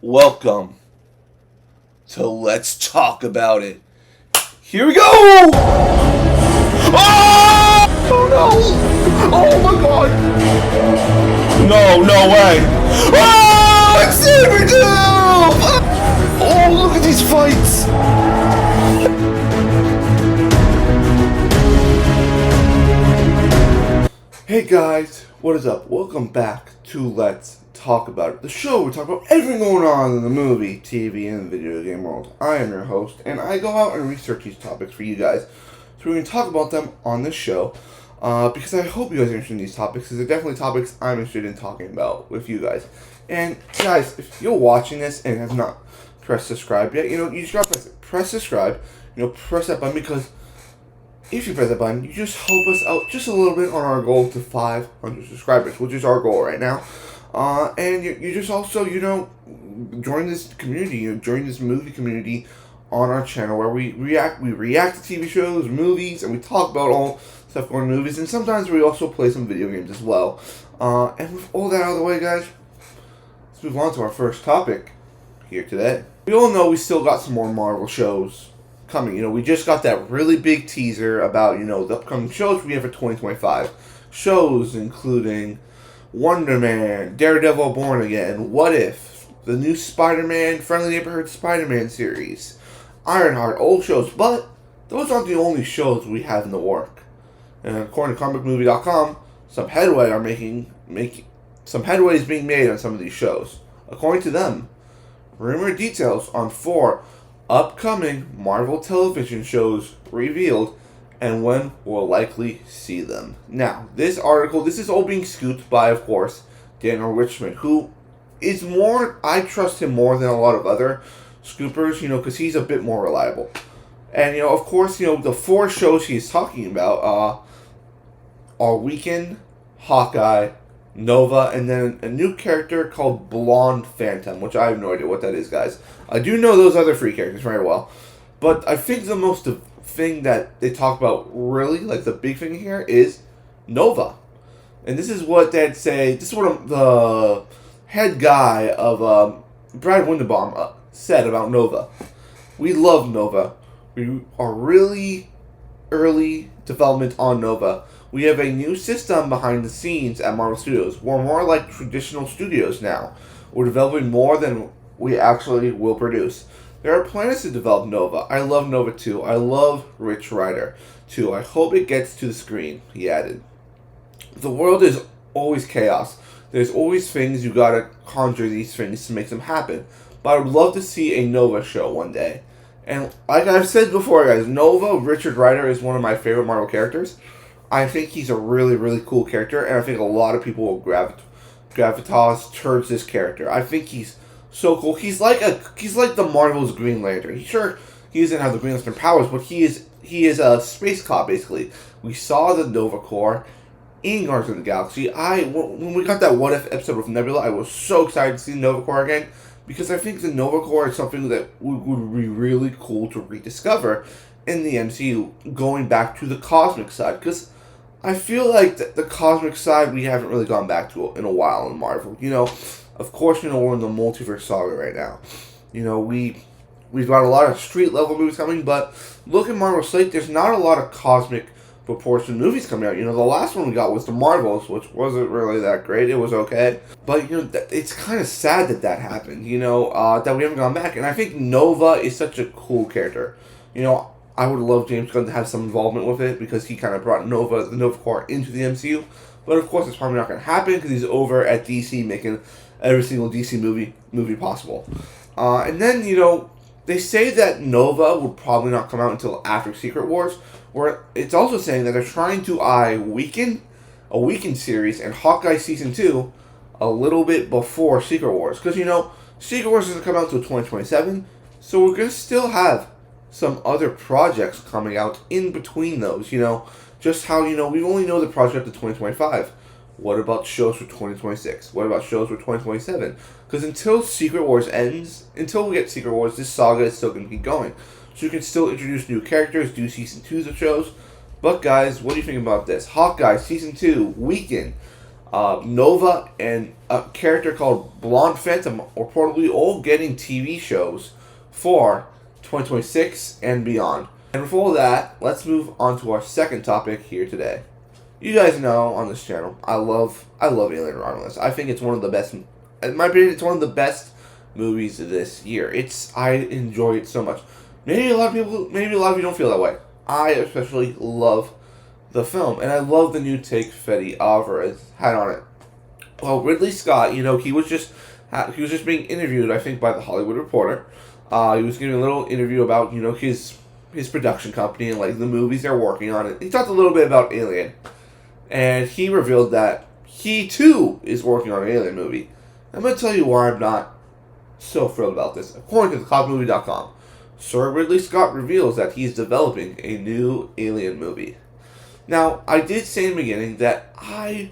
Welcome to Let's Talk About It. Here we go! Oh! Oh no! Oh my god! No way! Oh! It's Saber Oh, look at these fights! Hey guys, what is up? Welcome back to Let's Talk About It, the show where we talk about everything going on in the movie, TV, and video game world. I am your host, and I go out and research these topics for you guys, so we can talk about them on this show, because I hope you guys are interested in these topics, because they're definitely topics I'm interested in talking about with you guys. And guys, if you're watching this and have not pressed subscribe yet, you just gotta press subscribe, press that button, because if you press that button, you just help us out just a little bit on our goal to 500 subscribers, which is our goal right now. And you just also, join this community, join this movie community on our channel where we react to TV shows, movies, and we talk about all stuff going on in movies, and sometimes we also play some video games as well. And with all that out of the way, guys, let's move on to our first topic here today. We all know we still got some more Marvel shows coming. We just got that really big teaser about, the upcoming shows we have for 2025. Shows including Wonder Man, Daredevil Born Again, What If, the new Spider-Man, Friendly Neighborhood Spider-Man series, Ironheart, old shows, but those aren't the only shows we have in the work. And according to comicmovie.com, some headway is being made on some of these shows. According to them, rumored details on 4 upcoming Marvel television shows revealed, and when we'll likely see them. Now, this is all being scooped by, of course, Daniel Richmond, who is I trust him more than a lot of other scoopers, because he's a bit more reliable. And, of course, the 4 shows he's talking about are Weekend, Hawkeye, Nova, and then a new character called Blonde Phantom, which I have no idea what that is, guys. I do know those other 3 characters very well, but I think the most thing that they talk about really, like the big thing here, is Nova. And this is what they'd say, this is what the head guy of Brad Winderbaum said about Nova. We love Nova. We are really early development on Nova. We have a new system behind the scenes at Marvel Studios. We're more like traditional studios now. We're developing more than we actually will produce. There are plans to develop Nova. I love Nova too. I love Rich Rider too. I hope it gets to the screen, he added. The world is always chaos. There's always things you gotta conjure these things to make them happen. But I would love to see a Nova show one day. And like I've said before, guys, Nova, Richard Rider, is one of my favorite Marvel characters. I think he's a really, really cool character, and I think a lot of people will gravitas towards this character. I think he's so cool. He's like the Marvel's Green Lantern. Sure, he doesn't have the Green Lantern powers, but he is a space cop basically. We saw the Nova Corps in Guardians of the Galaxy. When we got that What If episode with Nebula, I was so excited to see the Nova Corps again, because I think the Nova Corps is something that would be really cool to rediscover in the MCU, going back to the cosmic side, because I feel like the cosmic side we haven't really gone back to in a while in Marvel. Of course, we're in the multiverse saga right now. We've got a lot of street level movies coming, but look at Marvel slate. There's not a lot of cosmic proportion movies coming out. The last one we got was the Marvels, which wasn't really that great. It was okay, but it's kind of sad that happened. That we haven't gone back, and I think Nova is such a cool character. I would love James Gunn to have some involvement with it, because he kind of brought the Nova Corps into the MCU. But of course, it's probably not going to happen because he's over at DC making every single DC movie possible. And then, they say that Nova would probably not come out until after Secret Wars, where it's also saying that they're trying to eye a Weekend series, and Hawkeye Season 2 a little bit before Secret Wars. Because, Secret Wars doesn't come out until 2027, so we're going to still have some other projects coming out in between those, just how, we only know the project of 2025. What about shows for 2026? What about shows for 2027? Because until Secret Wars ends, until we get Secret Wars, this saga is still going to keep going. So you can still introduce new characters, do Season 2s of shows. But guys, what do you think about this? Hawkeye Season 2, Weekend. Nova and a character called Blonde Phantom are reportedly all getting TV shows for 2026 and beyond. And before that, let's move on to our second topic here today. You guys know on this channel, I love Alien Romulus. I think it's one of the best. In my opinion, it's one of the best movies this year. I enjoy it so much. Maybe a lot of you don't feel that way. I especially love the film, and I love the new take Fede Alvarez had on it. Well, Ridley Scott, he was just being interviewed, I think, by the Hollywood Reporter. He was giving a little interview about his production company and like the movies they're working on. And he talked a little bit about Alien, and he revealed that he too is working on an Alien movie. I'm gonna tell you why I'm not so thrilled about this. According to theClockMovie.com, Sir Ridley Scott reveals that he's developing a new Alien movie. Now, I did say in the beginning that I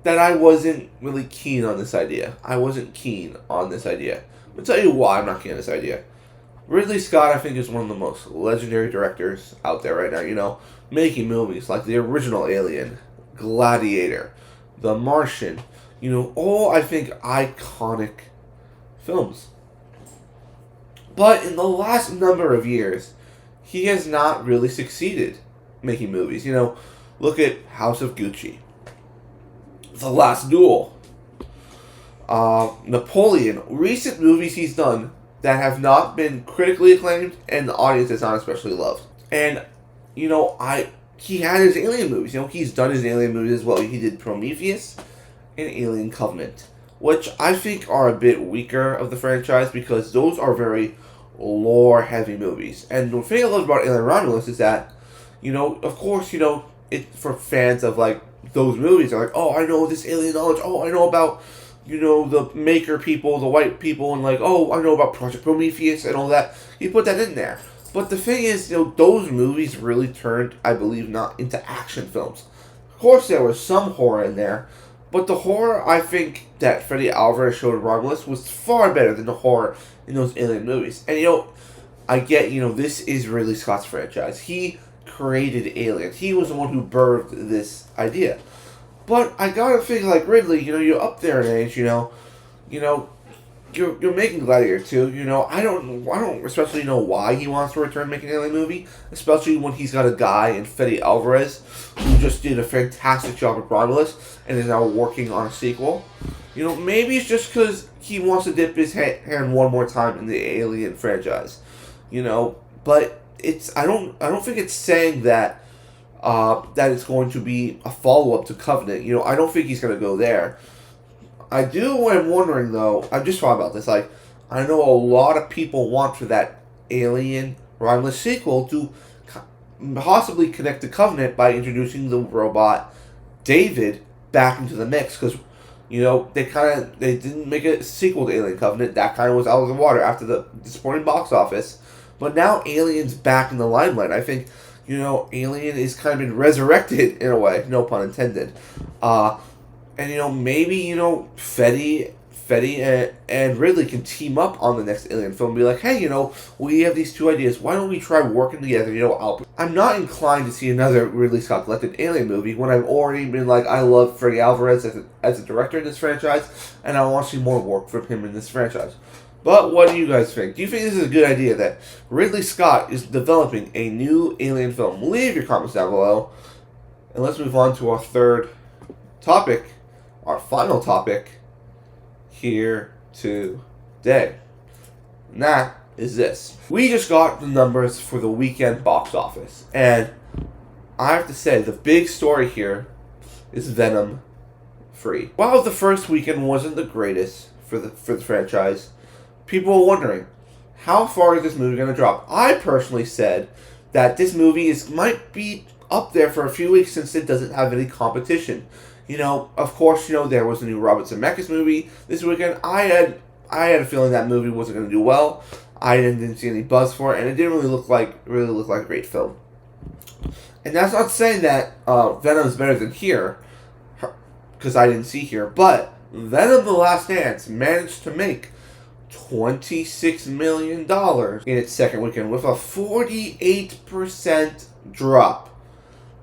wasn't really keen on this idea. I'm going to tell you why I'm not keen on this idea. Ridley Scott, I think, is one of the most legendary directors out there right now. Making movies like the original Alien, Gladiator, The Martian, all, I think, iconic films. But in the last number of years, he has not really succeeded making movies. Look at House of Gucci, The Last Duel, Napoleon. Recent movies he's done that have not been critically acclaimed and the audience has not especially loved. And he had his Alien movies. He's done his Alien movies as well. He did Prometheus and Alien Covenant, which I think are a bit weaker of the franchise because those are very lore-heavy movies. And the thing I love about Alien Romulus is that, of course, it for fans of like those movies are like, oh, I know this alien knowledge. Oh, I know about the maker people, the white people, and like, oh, I know about Project Prometheus and all that. He put that in there. But the thing is, those movies really turned, I believe, not into action films. Of course, there was some horror in there, but the horror I think that Fede Alvarez showed in Romulus was far better than the horror in those Alien movies. And I get, this is Ridley Scott's franchise. He created Alien. He was the one who birthed this idea. But I gotta think like Ridley, you're up there in age, you're making Gladiator 2, I don't especially know why he wants to return making an Alien movie, especially when he's got a guy in Fede Alvarez who just did a fantastic job with Romulus and is now working on a sequel. Maybe it's just because he wants to dip his hand one more time in the Alien franchise, but I don't think it's saying that that it's going to be a follow-up to Covenant. I don't think he's going to go there. I do am wondering, though, I've just thought about this, like, I know a lot of people want for that Alien Romulus sequel to possibly connect to Covenant by introducing the robot David back into the mix, because, they didn't make a sequel to Alien Covenant. That kind of was out of the water after the disappointing box office. But now Alien's back in the limelight. I think, Alien is kind of been resurrected in a way, no pun intended. And, maybe, Fede and Ridley can team up on the next Alien film and be like, hey, we have these two ideas. Why don't we try working together? I'm not inclined to see another Ridley Scott-directed Alien movie when I've already been like, I love Fede Alvarez as a director in this franchise, and I want to see more work from him in this franchise. But what do you guys think? Do you think this is a good idea that Ridley Scott is developing a new Alien film? Leave your comments down below. And let's move on to our third topic, our final topic here today. And that is this. We just got the numbers for the weekend box office. And I have to say, the big story here is Venom 3. While the first weekend wasn't the greatest for the franchise, people were wondering, how far is this movie going to drop? I personally said that this movie might be up there for a few weeks since it doesn't have any competition. Of course, there was a new Robert Zemeckis movie this weekend. I had a feeling that movie wasn't going to do well. I didn't see any buzz for it, and it didn't really look like a great film. And that's not saying that Venom is better than here, because I didn't see here. But Venom: The Last Dance managed to make $26 million in its second weekend with a 48% drop.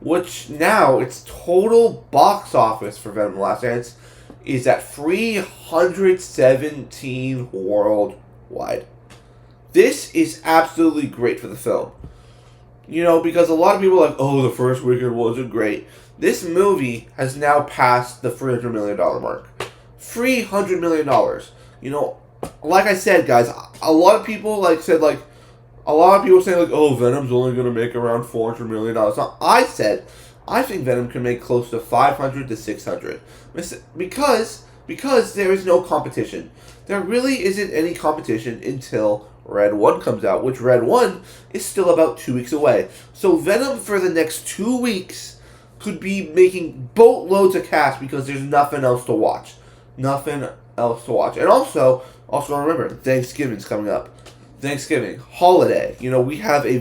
which now its total box office for Venom: The Last Dance is at 317 worldwide. This is absolutely great for the film. Because a lot of people are like, oh, the first weekend wasn't great. This movie has now passed the $300 million mark. $300 million. Like I said, guys, a lot of people saying oh, Venom's only going to make around $400 million. So I said, I think Venom can make close to 500 to 600 because there is no competition. There really isn't any competition until Red 1 comes out, which Red 1 is still about 2 weeks away. So Venom for the next 2 weeks could be making boatloads of cash because there's nothing else to watch. Nothing else to watch. And also remember, Thanksgiving's coming up. Thanksgiving, holiday. We have a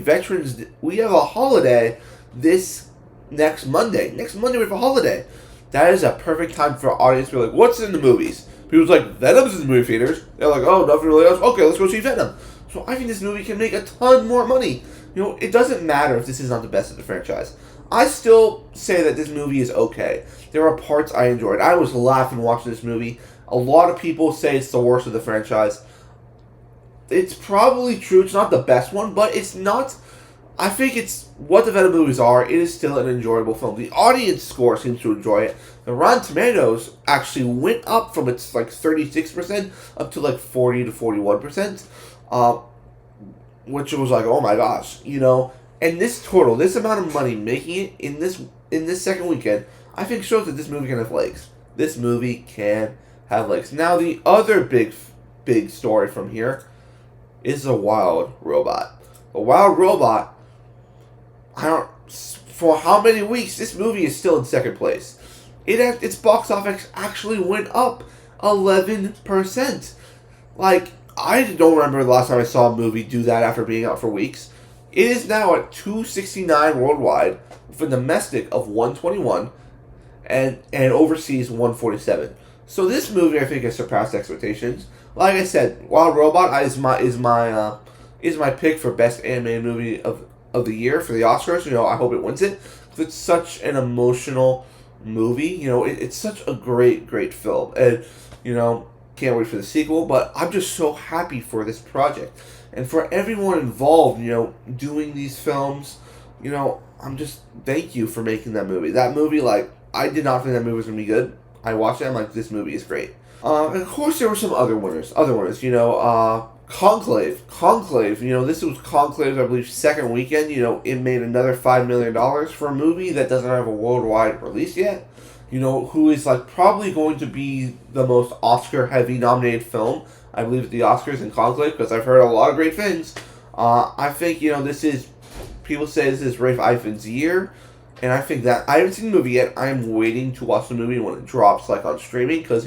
holiday this next Monday. Next Monday we have a holiday. That is a perfect time for our audience to be like, what's in the movies? People's like, Venom's in the movie theaters. They're like, oh, nothing really else. Okay, let's go see Venom. So I think this movie can make a ton more money. It doesn't matter if this is not the best of the franchise. I still say that this movie is okay. There are parts I enjoyed. I was laughing watching this movie. A lot of people say it's the worst of the franchise. It's probably true. It's not the best one, but it's not. I think it's what the Venom movies are. It is still an enjoyable film. The audience score seems to enjoy it. The Rotten Tomatoes actually went up from its 36% up to 40 to 41%, which was oh my gosh, And this amount of money making it in this second weekend, I think shows that this movie can have legs. This movie can have legs. Now the other big story from here is The Wild Robot. The Wild Robot. For how many weeks this movie is still in second place. Its box office actually went up 11%. I don't remember the last time I saw a movie do that after being out for weeks. It is now at 269 worldwide, with a domestic of 121 and overseas 147. So this movie I think has surpassed expectations. Like I said, Wild Robot is my pick for best animated movie of the year for the Oscars. I hope it wins it. It's such an emotional movie. It's such a great film, and can't wait for the sequel. But I'm just so happy for this project and for everyone involved. Doing these films. I'm just thank you for making that movie. That movie, I did not think that movie was gonna be good. I watched it. I'm like, this movie is great. And of course, there were some other winners. Conclave. This was Conclave's, I believe, second weekend. It made another $5 million for a movie that doesn't have a worldwide release yet. Who is probably going to be the most Oscar-heavy nominated film, I believe, at the Oscars in Conclave, because I've heard a lot of great things. I think, people say this is Rafe Ifan's year, and I think that, I haven't seen the movie yet. I'm waiting to watch the movie when it drops, on streaming, because,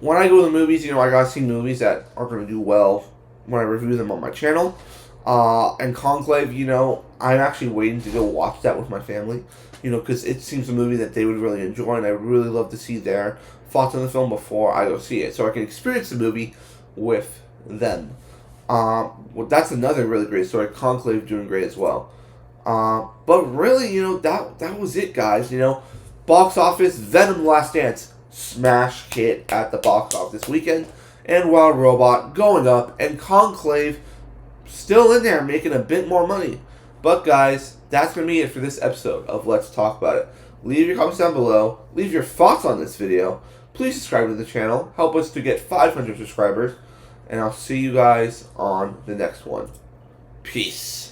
when I go to the movies, I gotta see movies that are going to do well when I review them on my channel. And Conclave, I'm actually waiting to go watch that with my family, because it seems a movie that they would really enjoy, and I would really love to see their thoughts on the film before I go see it, so I can experience the movie with them. That's another really great story. Conclave doing great as well. But really, that was it, guys. Box office, Venom: Last Dance, smash hit at the box office this weekend, and Wild Robot going up, and Conclave still in there making a bit more money. But guys, that's going to be it for this episode of Let's Talk About It. Leave your comments down below. Leave your thoughts on this video. Please subscribe to the channel. Help us to get 500 subscribers. And I'll see you guys on the next one. Peace.